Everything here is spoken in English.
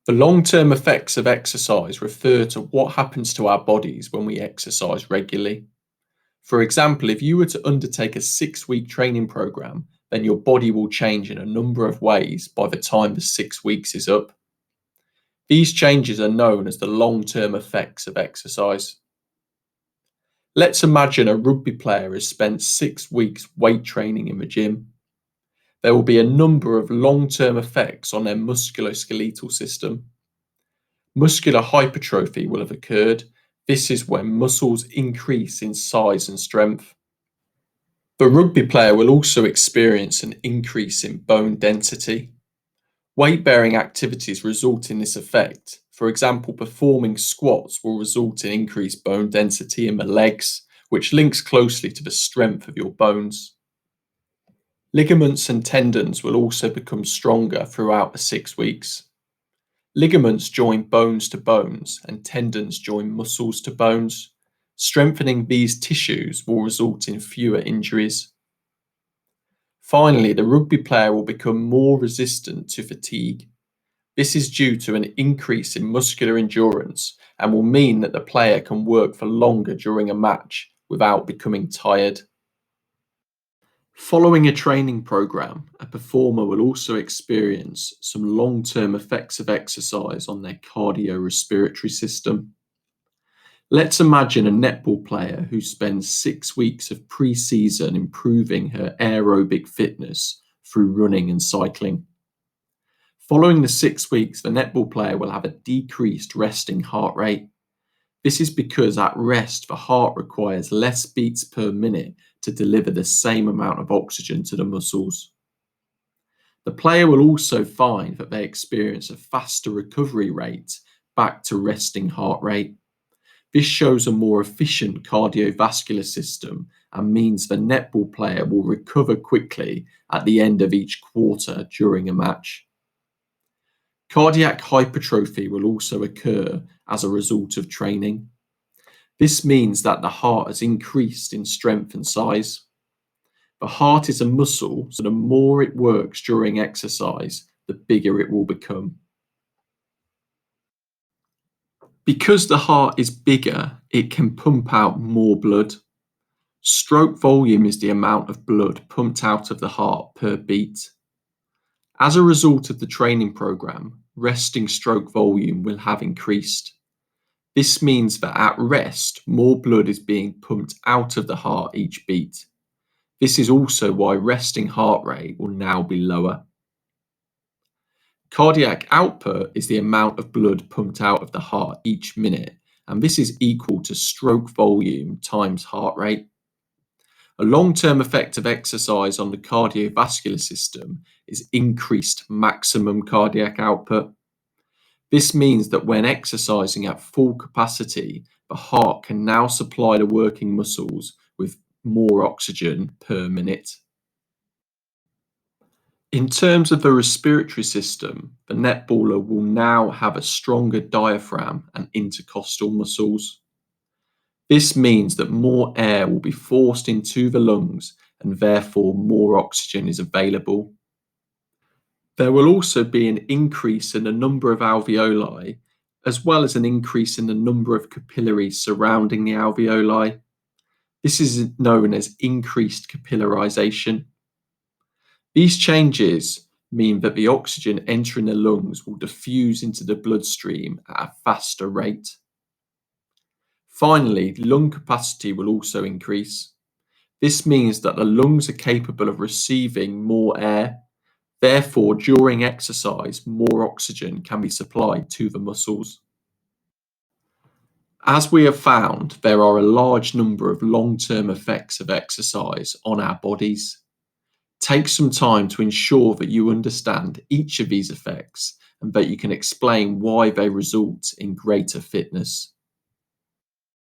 The long-term effects of exercise refer to what happens to our bodies when we exercise regularly. For example, if you were to undertake a 6-week training program, then your body will change in a number of ways by the time the 6 weeks is up. These changes are known as the long-term effects of exercise. Let's imagine a rugby player has spent 6 weeks weight training in the gym. There will be a number of long-term effects on their musculoskeletal system. Muscular hypertrophy will have occurred. This is when muscles increase in size and strength. The rugby player will also experience an increase in bone density. Weight-bearing activities result in this effect. For example, performing squats will result in increased bone density in the legs, which links closely to the strength of your bones. Ligaments and tendons will also become stronger throughout the 6 weeks. Ligaments join bones to bones and tendons join muscles to bones. Strengthening these tissues will result in fewer injuries. Finally, the rugby player will become more resistant to fatigue. This is due to an increase in muscular endurance and will mean that the player can work for longer during a match without becoming tired. Following a training program, a performer will also experience some long-term effects of exercise on their cardiorespiratory system. Let's imagine a netball player who spends 6 weeks of pre-season improving her aerobic fitness through running and cycling. Following the 6 weeks, the netball player will have a decreased resting heart rate. This is because at rest, the heart requires less beats per minute to deliver the same amount of oxygen to the muscles. The player will also find that they experience a faster recovery rate back to resting heart rate. This shows a more efficient cardiovascular system and means the netball player will recover quickly at the end of each quarter during a match. Cardiac hypertrophy will also occur as a result of training. This means that the heart has increased in strength and size. The heart is a muscle, so the more it works during exercise, the bigger it will become. Because the heart is bigger, it can pump out more blood. Stroke volume is the amount of blood pumped out of the heart per beat. As a result of the training program, resting stroke volume will have increased. This means that at rest, more blood is being pumped out of the heart each beat. This is also why resting heart rate will now be lower. Cardiac output is the amount of blood pumped out of the heart each minute, and this is equal to stroke volume times heart rate. A long-term effect of exercise on the cardiovascular system is increased maximum cardiac output. This means that when exercising at full capacity, the heart can now supply the working muscles with more oxygen per minute. In terms of the respiratory system, the netballer will now have a stronger diaphragm and intercostal muscles. This means that more air will be forced into the lungs and therefore more oxygen is available. There will also be an increase in the number of alveoli, as well as an increase in the number of capillaries surrounding the alveoli. This is known as increased capillarization. These changes mean that the oxygen entering the lungs will diffuse into the bloodstream at a faster rate. Finally, lung capacity will also increase. This means that the lungs are capable of receiving more air. Therefore, during exercise, more oxygen can be supplied to the muscles. As we have found, there are a large number of long-term effects of exercise on our bodies. Take some time to ensure that you understand each of these effects and that you can explain why they result in greater fitness.